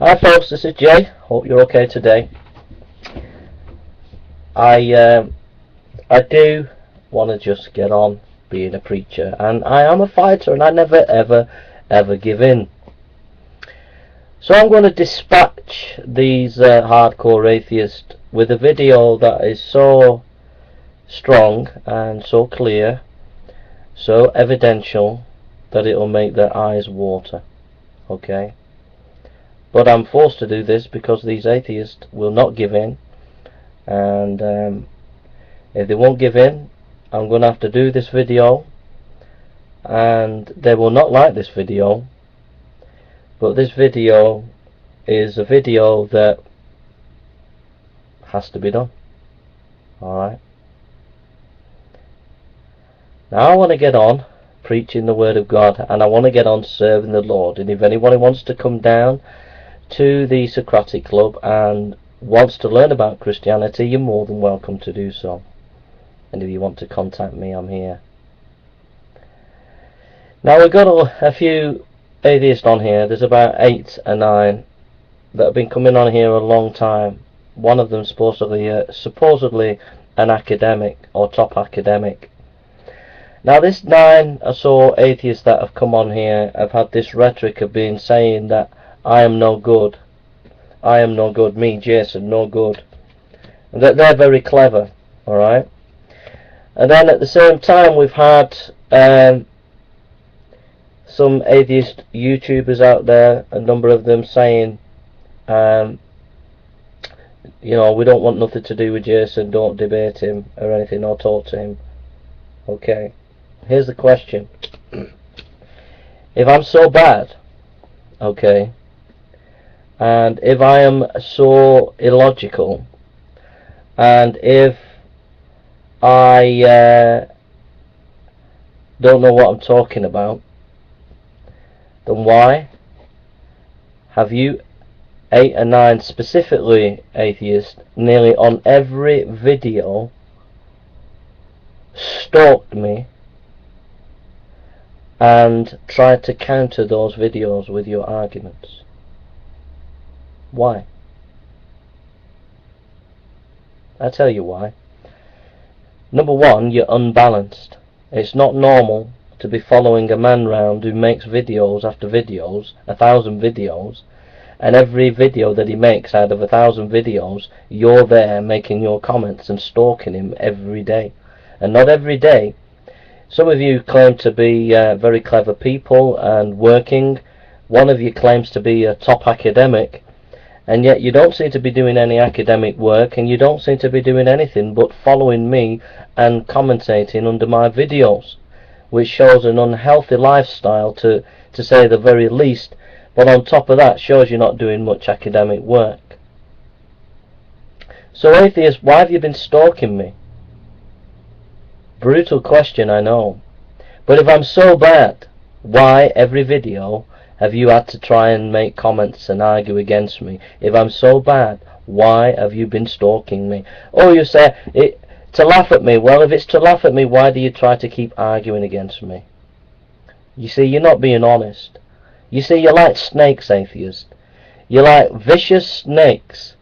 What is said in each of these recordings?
Hi folks, this is Jay. Hope you're okay today. I do want to just get on being a preacher, and I am a fighter, and I never ever give in. So I'm going to dispatch these hardcore atheists with a video that is so strong and so clear, so evidential, that it will make their eyes water. Okay? But I'm forced to do this because these atheists will not give in, and if they won't give in, I'm going to have to do this video, and they will not like this video, but this video is a video that has to be done. Alright? Now I want to get on preaching the word of God, and I want to get on serving the Lord, and if anybody wants to come down to the Socratic Club and wants to learn about Christianity, you're more than welcome to do so. And if you want to contact me, I'm here. Now we've got a few atheists on here. There's about 8 or 9 that have been coming on here a long time. One of them supposedly an academic or top academic. Now this 9 or so atheists that have come on here have had this rhetoric of being saying that I am no good. I am no good. Me, Jason, no good. And that they're very clever. Alright? And then at the same time we've had some atheist YouTubers out there, a number of them saying, you know, we don't want nothing to do with Jason, don't debate him or anything or talk to him. Okay. Here's the question. If I'm so bad, okay, and if I am so illogical, and if I don't know what I'm talking about, then why have you 8 or 9 specifically atheists nearly on every video stalked me and tried to counter those videos with your arguments? Why? I'll tell you why. Number one, you're unbalanced. It's not normal to be following a man round who makes videos after videos, 1,000 videos, and every video that he makes out of 1,000 videos, you're there making your comments and stalking him every day. And not every day. Some of you claim to be very clever people and working. One of you claims to be a top academic, and yet you don't seem to be doing any academic work, and you don't seem to be doing anything but following me and commentating under my videos, which shows an unhealthy lifestyle to say the very least, but on top of that shows you're not doing much academic work. So atheists, why have you been stalking me? Brutal question, I know, but if I'm so bad, why every video have you had to try and make comments and argue against me? If I'm so bad, why have you been stalking me? Oh, you say to laugh at me. Well, if it's to laugh at me, why do you try to keep arguing against me? You see, you're not being honest. You see, you're like snakes, atheists. You're like vicious snakes.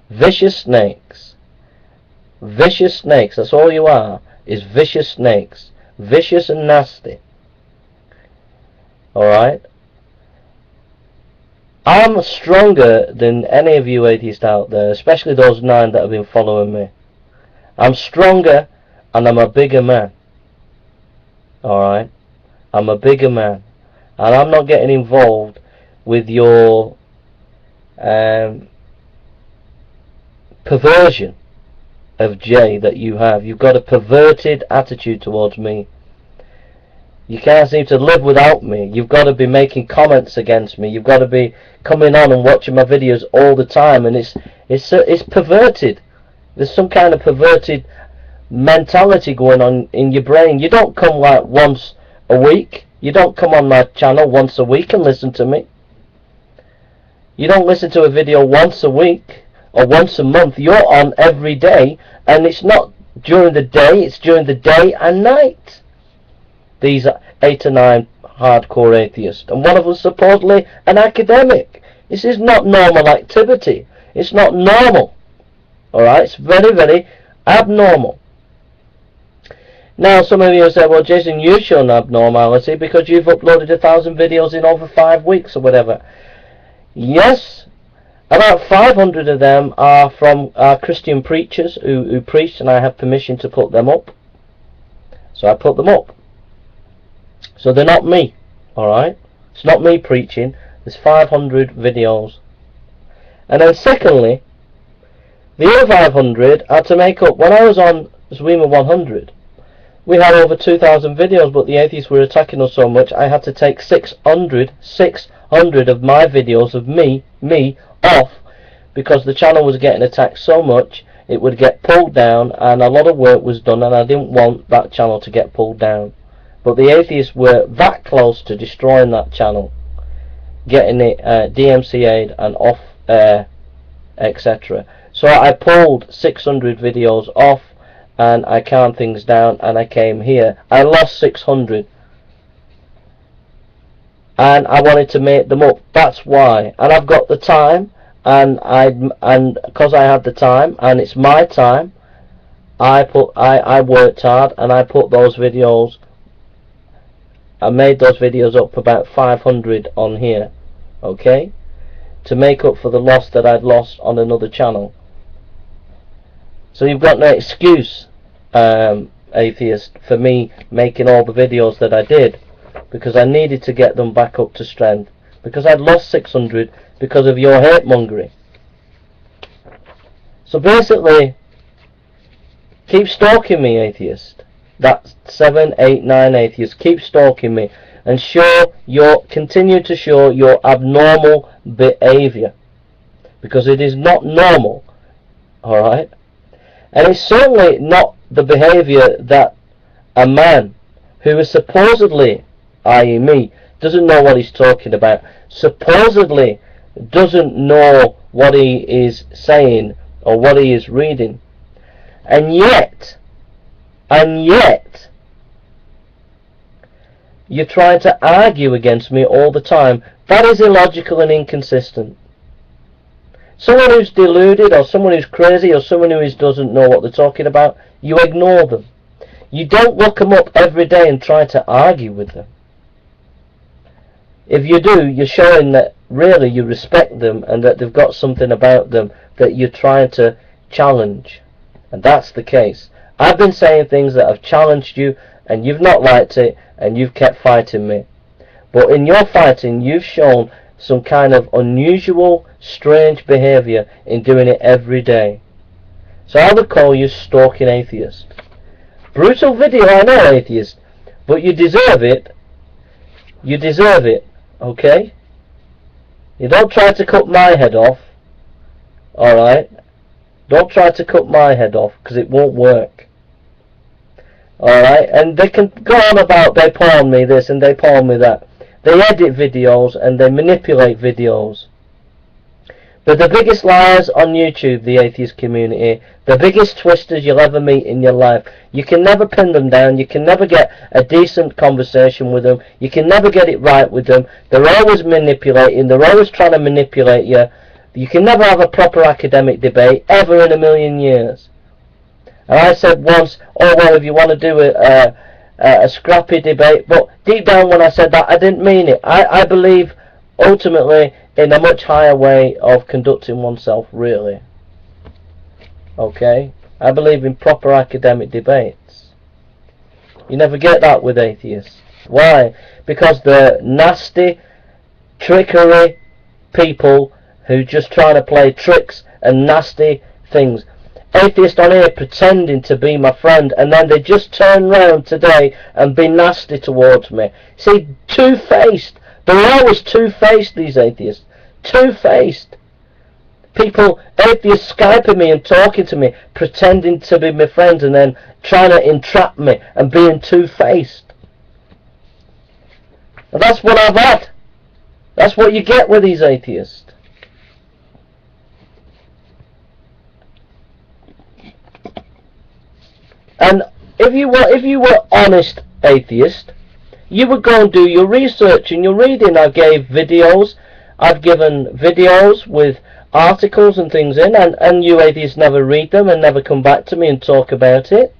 Vicious snakes. Vicious snakes. That's all you are, is vicious snakes. Vicious and nasty. Alright? I'm stronger than any of you atheists out there, especially those 9 that have been following me. I'm stronger, and I'm a bigger man. Alright? I'm a bigger man. And I'm not getting involved with your perversion of Jay that you have. You've got a perverted attitude towards me. You can't seem to live without me. You've got to be making comments against me. You've got to be coming on and watching my videos all the time, and it's perverted. There's some kind of perverted mentality going on in your brain. You don't come like once a week. You don't come on my channel once a week and listen to me. You don't listen to a video once a week or once a month. You're on every day, and it's not during the day, it's during the day and night. These are 8 or 9 hardcore atheists, and one of them supposedly an academic This is not normal activity. It's not normal. Alright, it's very, very abnormal. Now some of you say, well Jason, you've shown abnormality because you've uploaded 1,000 videos in over 5 weeks or whatever. Yes, about 500 of them are from Christian preachers who preach, and I have permission to put them up. So I put them up. So they're not me. Alright, it's not me preaching. There's 500 videos. And then secondly, the other 500 had to make up. When I was on Zwima 100, we had over 2,000 videos, but the atheists were attacking us so much, I had to take 600 of my videos of me off, because the channel was getting attacked so much, it would get pulled down, and a lot of work was done, and I didn't want that channel to get pulled down. But the atheists were that close to destroying that channel, getting it DMCA'd and off air, etc. So I pulled 600 videos off, and I calmed things down, and I came here. I lost 600, and I wanted to make them up. That's why. And I've got the time, and because I had the time, and it's my time, I worked hard, and I put those videos. I made those videos up, about 500 on here, okay, to make up for the loss that I'd lost on another channel. So you've got no excuse, atheist, for me making all the videos that I did, because I needed to get them back up to strength, because I'd lost 600 because of your hate mongering. So basically, keep stalking me, atheist. That's 7, 8, 9 atheists. Keep stalking me and continue to show your abnormal behavior, because it is not normal. Alright? And it's certainly not the behavior that a man who is supposedly, i.e. me, doesn't know what he's talking about, supposedly doesn't know what he is saying or what he is reading, and yet you're trying to argue against me all the time. That is illogical and inconsistent. Someone who's deluded, or someone who's crazy, or someone who doesn't know what they're talking about, you ignore them. You don't look them up every day and try to argue with them. If you do, you're showing that really you respect them, and that they've got something about them that you're trying to challenge. And that's the case. I've been saying things that have challenged you, and you've not liked it, and you've kept fighting me. But in your fighting, you've shown some kind of unusual, strange behaviour in doing it every day. So I would call you stalking atheist. Brutal video, I know, atheist, but you deserve it. You deserve it, okay? You don't try to cut my head off, alright? Don't try to cut my head off, because it won't work. Alright, and they can go on about they porn me this and they porn me that. They edit videos and they manipulate videos. But the biggest liars on YouTube, the atheist community, the biggest twisters you'll ever meet in your life, you can never pin them down, you can never get a decent conversation with them, you can never get it right with them. They're always manipulating, they're always trying to manipulate you. You can never have a proper academic debate, ever in a million years. And I said once, oh well, if you want to do a scrappy debate, but deep down when I said that, I didn't mean it. I believe ultimately in a much higher way of conducting oneself, really. Okay? I believe in proper academic debates. You never get that with atheists. Why? Because they're nasty, trickery people who just trying to play tricks and nasty things. Atheists on here pretending to be my friend, and then they just turn round today and be nasty towards me. See, two-faced. They're always two-faced, these atheists. Two-faced. People, atheists Skyping me and talking to me, pretending to be my friends, and then trying to entrap me and being two-faced. And that's what I've had. That's what you get with these atheists. And if you were honest atheist, you would go and do your research and your reading. I gave videos I've given videos with articles and things in, and you atheists never read them and never come back to me and talk about it.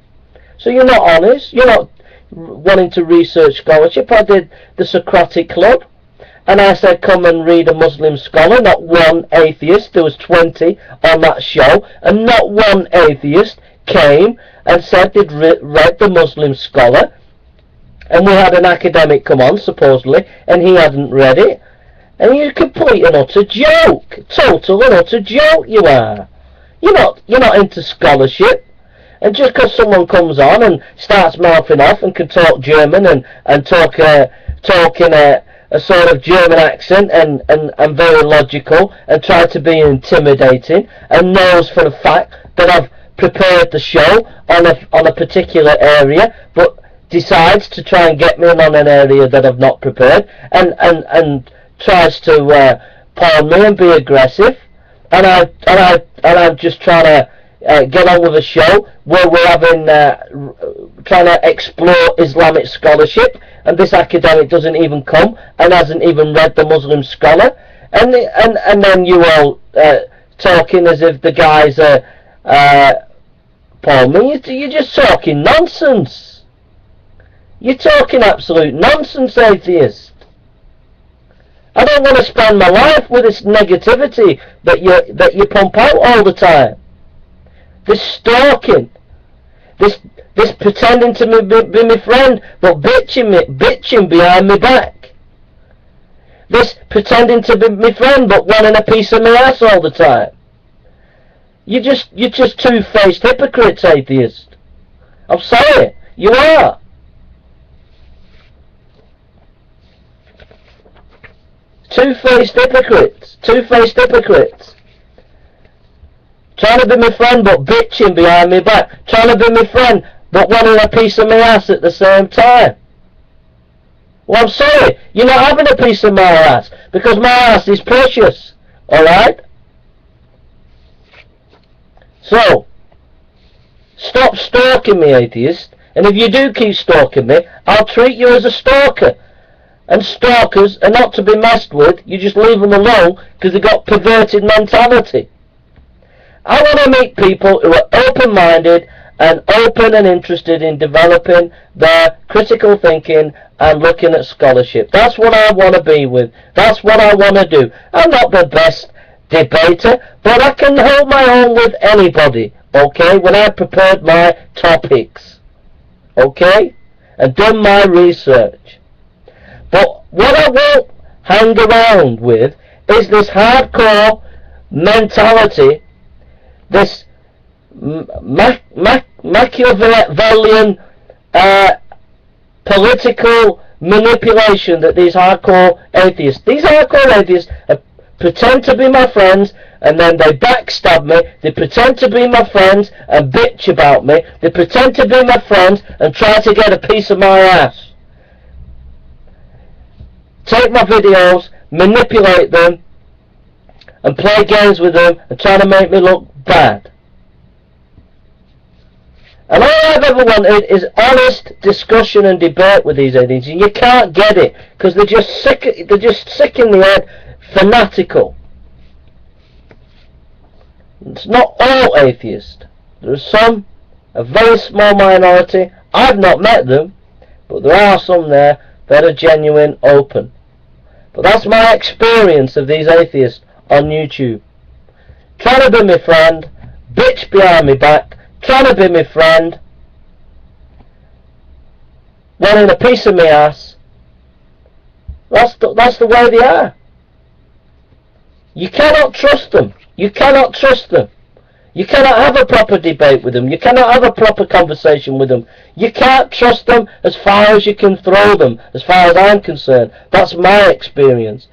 So you're not honest. You're not wanting to research scholarship. I did the Socratic Club, and I said come and read a Muslim scholar. Not one atheist. There was 20 on that show, and not one atheist came and said they'd read the Muslim scholar. And we had an academic come on, supposedly, and he hadn't read it. And you're a complete and utter joke. Total and utter joke you are. You're not into scholarship. And just because someone comes on and starts mouthing off and can talk German and talk in a sort of German accent and very logical and try to be intimidating and knows for a fact that I've prepared the show on a particular area, but decides to try and get me in on an area that I've not prepared and tries to pawn me and be aggressive, and I'm just trying to get on with a show where we're having trying to explore Islamic scholarship, and this academic doesn't even come and hasn't even read the Muslim scholar, and then you all talking as if the guys are pawn me. You're just talking nonsense. You're talking absolute nonsense, atheist. I don't want to spend my life with this negativity that you pump out all the time. This stalking, this pretending to be my friend, but bitching behind my back. This pretending to be my friend, but wanting a piece of my ass all the time. You're just two-faced hypocrites, atheist. I'm sorry, you are. Two-faced hypocrites. Two-faced hypocrites. Trying to be my friend but bitching behind my back. Trying to be my friend but wanting a piece of my ass at the same time. Well, I'm sorry. You're not having a piece of my ass because my ass is precious. Alright? So, stop stalking me, atheist. And if you do keep stalking me, I'll treat you as a stalker. And stalkers are not to be messed with. You just leave them alone because they've got perverted mentality. I want to meet people who are open-minded and open and interested in developing their critical thinking and looking at scholarship. That's what I want to be with. That's what I want to do. I'm not the best debater, but I can hold my own with anybody, okay, when I've prepared my topics, okay, and done my research. But what I won't hang around with is this hardcore mentality, this Machiavellian political manipulation that these hardcore atheists pretend to be my friends, and then they backstab me. They pretend to be my friends and bitch about me. They pretend to be my friends and try to get a piece of my ass. Take my videos, manipulate them, and play games with them, and try to make me look bad. And all I've ever wanted is honest discussion and debate with these atheists, and you can't get it because they're just sick in the head, fanatical. It's not all atheists. There are some, a very small minority. I've not met them, but there are some there that are genuine, open. But that's my experience of these atheists on YouTube. Trying to be my friend, bitch behind my back, trying to be my friend, wanting a piece of my ass. That's the way they are. You cannot trust them. You cannot trust them. You cannot have a proper debate with them. You cannot have a proper conversation with them. You can't trust them as far as you can throw them, as far as I'm concerned. That's my experience.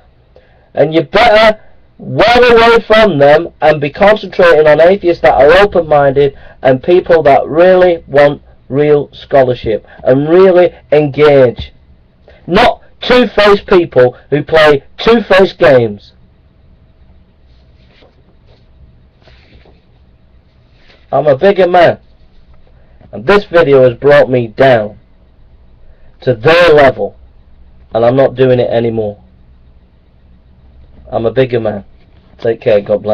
And you better well away from them and be concentrating on atheists that are open-minded and people that really want real scholarship and really engage. Not two-faced people who play two-faced games. I'm a bigger man, and this video has brought me down to their level, and I'm not doing it anymore. I'm a bigger man. Take care, God bless.